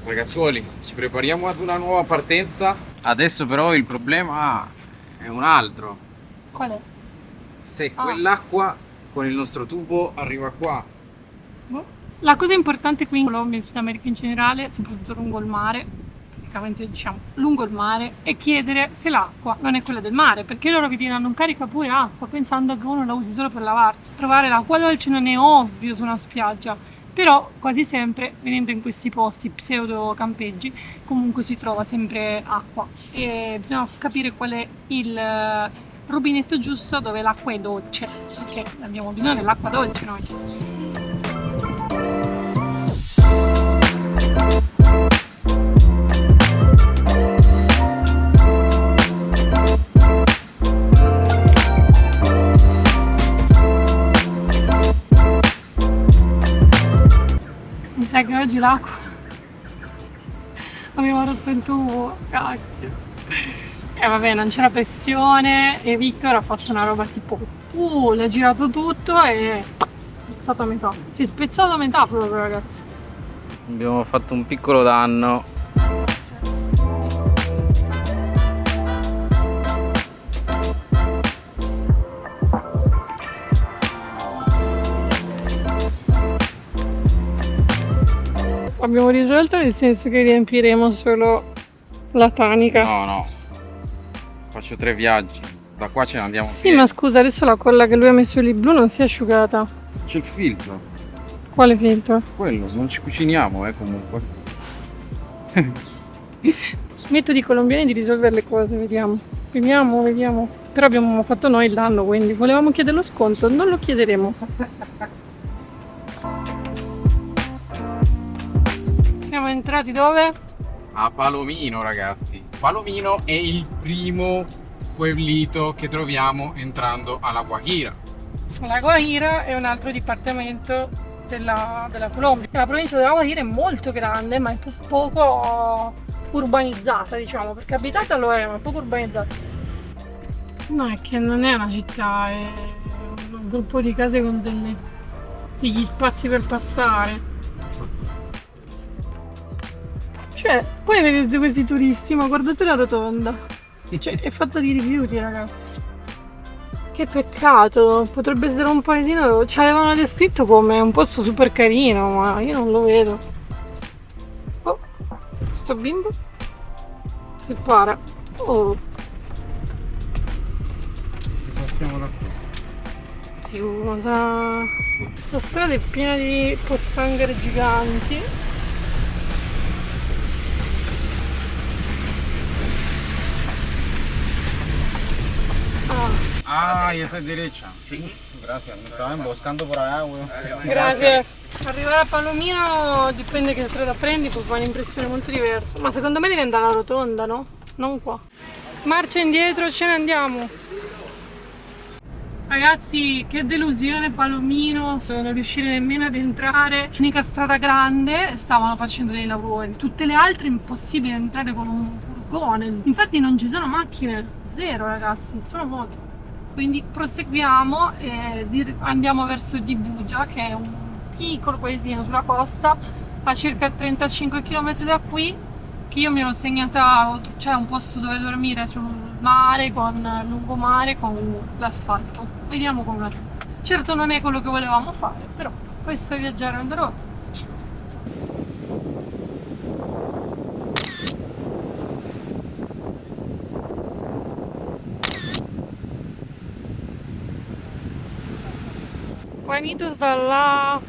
Ragazzuoli, ci prepariamo ad una nuova partenza. Adesso però il problema è un altro. Qual è? Se quell'acqua con il nostro tubo arriva qua. La cosa importante qui in Colombia e in Sud America in generale, soprattutto lungo il mare, praticamente diciamo lungo il mare, è chiedere se l'acqua non è quella del mare, perché loro vi diranno un carica pure acqua pensando che uno la usi solo per lavarsi. Trovare l'acqua dolce non è ovvio su una spiaggia, però quasi sempre venendo in questi posti pseudo campeggi comunque si trova sempre acqua e bisogna capire qual è il rubinetto giusto dove l'acqua è dolce, perché abbiamo bisogno dell'acqua dolce noi. Mi sa che oggi l'acqua abbiamo rotto il tubo, cacchio. E vabbè, non c'era pressione e Victor ha fatto una roba tipo l'ha girato tutto e spezzato a metà. Si è spezzato a metà proprio, ragazzi. Abbiamo fatto un piccolo danno. Abbiamo risolto nel senso che riempiremo solo la tanica. No. Faccio 3 viaggi. Da qua ce ne andiamo. Sì, ma scusa, adesso la colla che lui ha messo lì blu non si è asciugata. C'è il filtro. Quale filtro? Quello, non ci cuciniamo, comunque. Metodi colombiani di risolvere le cose, vediamo. Vediamo. Però abbiamo fatto noi il danno, quindi volevamo chiedere lo sconto, non lo chiederemo. Siamo entrati dove? A Palomino, ragazzi. Palomino è il primo pueblito che troviamo entrando alla Guajira. La Guajira è un altro dipartimento della Colombia. La provincia della Guajira è molto grande, ma è poco urbanizzata, diciamo, perché abitata lo è, ma poco urbanizzata. No, è che non è una città, è un gruppo di case con degli spazi per passare. Cioè, poi vedete questi turisti, ma guardate la rotonda. Cioè, è fatta di rifiuti, ragazzi. Che peccato, potrebbe essere un paesino, ci avevano descritto come un posto super carino, ma io non lo vedo. Oh, sto bimbo si para. Oh, Se passiamo da qua. si usa. La strada è piena di pozzanghere giganti. Ah, y esa es derecha. Sí. Gracias, me estaba emboscando por allá, weón. Grazie. Arrivare a Palomino dipende che strada prendi, puoi fare un'impressione molto diversa. Ma secondo me devi andare alla rotonda, no? Non qua. Marcia indietro, ce ne andiamo. Ragazzi, che delusione Palomino, non riuscire nemmeno ad entrare. L'unica strada grande, stavano facendo dei lavori. Tutte le altre è impossibile entrare con un furgone. Infatti non ci sono macchine, zero ragazzi, sono moto. Quindi proseguiamo e andiamo verso Dibuja, che è un piccolo paesino sulla costa, a circa 35 km da qui, che io mi ero segnata, c'è un posto dove dormire sul mare, con lungomare, con l'asfalto. Vediamo com'è. Certo non è quello che volevamo fare, però questo è viaggiare on the road. Juanitos da là.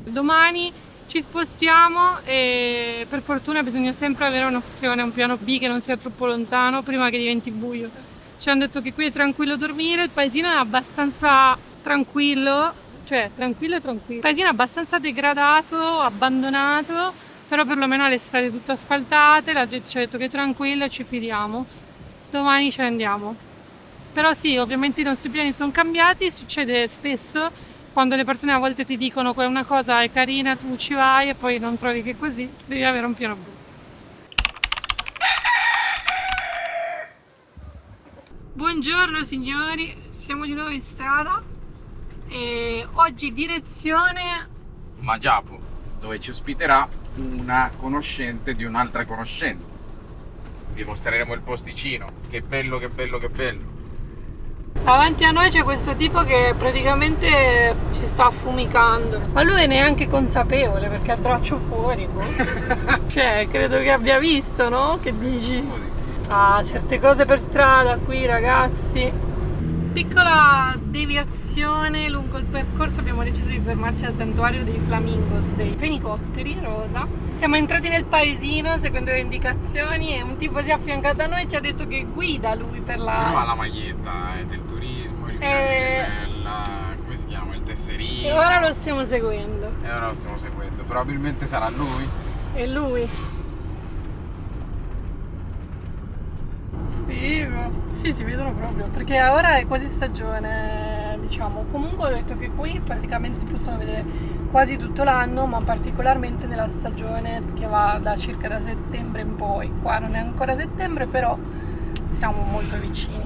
Domani ci spostiamo e per fortuna bisogna sempre avere un'opzione, un piano B che non sia troppo lontano prima che diventi buio. Ci hanno detto che qui è tranquillo dormire, il paesino è abbastanza tranquillo, cioè tranquillo. Il paesino è abbastanza degradato, abbandonato, però perlomeno ha le strade tutte asfaltate, la gente ci ha detto che è tranquillo e ci fidiamo. Domani ce ne andiamo. Però sì, ovviamente i nostri piani sono cambiati, succede spesso quando le persone a volte ti dicono che una cosa è carina, tu ci vai e poi non trovi che è così, devi avere un piano B. Buongiorno signori, siamo di nuovo in strada e oggi direzione Majapo, dove ci ospiterà una conoscente di un'altra conoscente. Vi mostreremo il posticino. Che bello, che bello, che bello. Davanti a noi c'è questo tipo che praticamente ci sta affumicando, ma lui è neanche consapevole perché ha il braccio fuori, boh. Cioè, credo che abbia visto, no? Che dici? Ah, certe cose per strada qui, ragazzi. Piccola deviazione lungo il percorso, abbiamo deciso di fermarci al santuario dei flamingos, dei fenicotteri rosa. Siamo entrati nel paesino seguendo le indicazioni e un tipo si è affiancato a noi e ci ha detto che guida lui per la... Però ha la maglietta del turismo, come si chiama? Il tesserino. E ora lo stiamo seguendo. Probabilmente sarà lui. E lui? Figo. Sì, si vedono proprio, perché ora è quasi stagione, diciamo. Comunque ho detto che qui praticamente si possono vedere quasi tutto l'anno, ma particolarmente nella stagione che va circa da settembre in poi. Qua non è ancora settembre, però siamo molto vicini.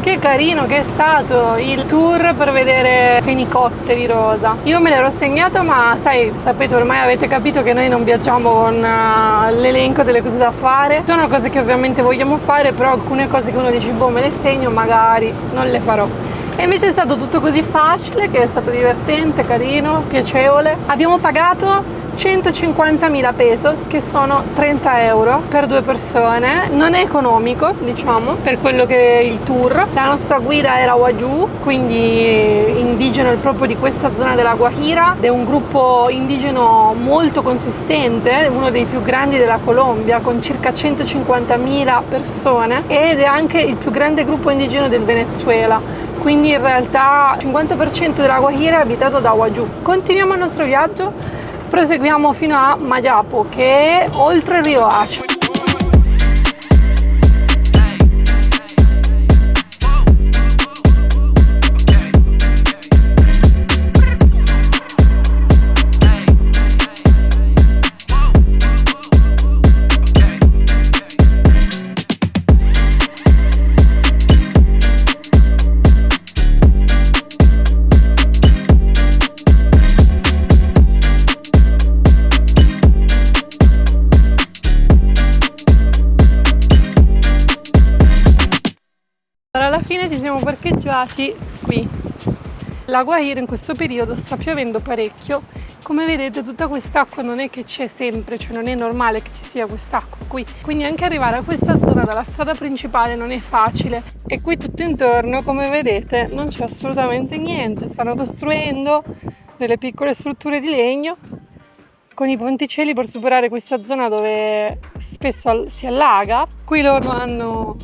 Che carino che è stato il tour per vedere fenicotteri rosa. Io me l'ero segnato, ma sapete, ormai avete capito che noi non viaggiamo con l'elenco delle cose da fare. Sono cose che ovviamente vogliamo fare, però alcune cose che uno dice, boh, me le segno, magari non le farò. E invece è stato tutto così facile, che è stato divertente, carino, piacevole. Abbiamo pagato 150.000 pesos, che sono 30 euro per 2 persone. Non è economico, diciamo, per quello che è il tour. La nostra guida era Wayuu, quindi indigeno proprio di questa zona della Guajira, ed è un gruppo indigeno molto consistente, uno dei più grandi della Colombia, con circa 150.000 persone, ed è anche il più grande gruppo indigeno del Venezuela. Quindi in realtà il 50% della Guajira è abitato da Wayuu. Continuiamo il nostro viaggio, proseguiamo fino a Mayapo, che è oltre il Rio Ache. Alla fine ci siamo parcheggiati qui. La Guajira in questo periodo sta piovendo parecchio. Come vedete, tutta quest'acqua non è che c'è sempre, cioè non è normale che ci sia quest'acqua qui. Quindi anche arrivare a questa zona dalla strada principale non è facile. E qui tutto intorno, come vedete, non c'è assolutamente niente. Stanno costruendo delle piccole strutture di legno con i ponticelli per superare questa zona dove spesso si allaga. Qui loro hanno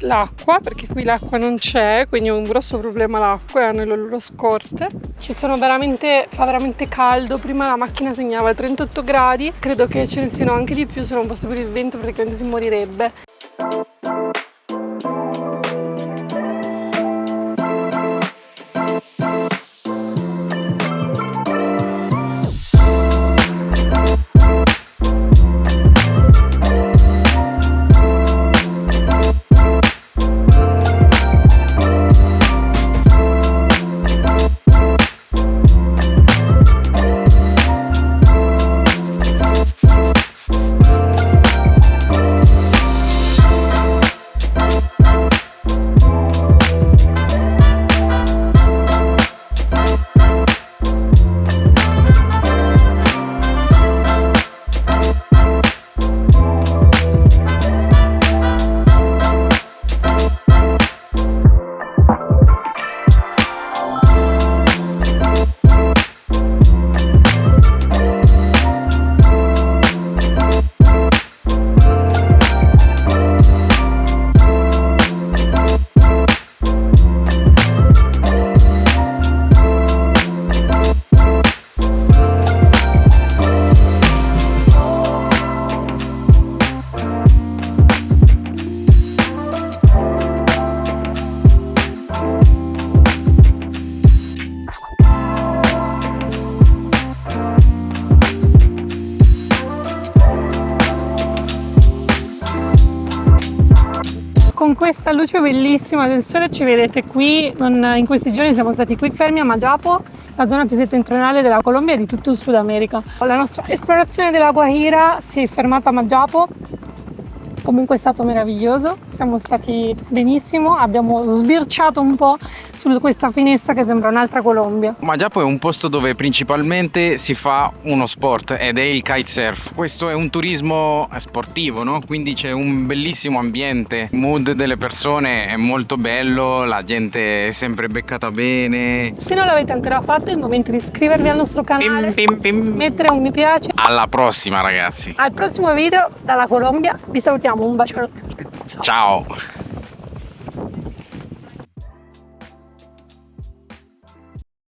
l'acqua, perché qui l'acqua non c'è, quindi è un grosso problema l'acqua, e hanno le loro scorte. Fa veramente caldo. Prima la macchina segnava 38 gradi, credo che ce ne siano anche di più, se non fosse per il vento praticamente si morirebbe. con questa luce bellissima del sole ci vedete qui, in questi giorni siamo stati qui fermi a Mayapo, la zona più settentrionale della Colombia e di tutto il Sud America. La nostra esplorazione della Guajira si è fermata a Mayapo. Comunque è stato meraviglioso, siamo stati benissimo, abbiamo sbirciato un po' su questa finestra che sembra un'altra Colombia. Mayapo è un posto dove principalmente si fa uno sport ed è il kitesurf. Questo è un turismo sportivo, no? Quindi c'è un bellissimo ambiente, il mood delle persone è molto bello, la gente è sempre beccata bene. Se non l'avete ancora fatto è il momento di iscrivervi al nostro canale, mettere un mi piace. Alla prossima ragazzi! Al prossimo video dalla Colombia, vi salutiamo, un bacione. Ciao!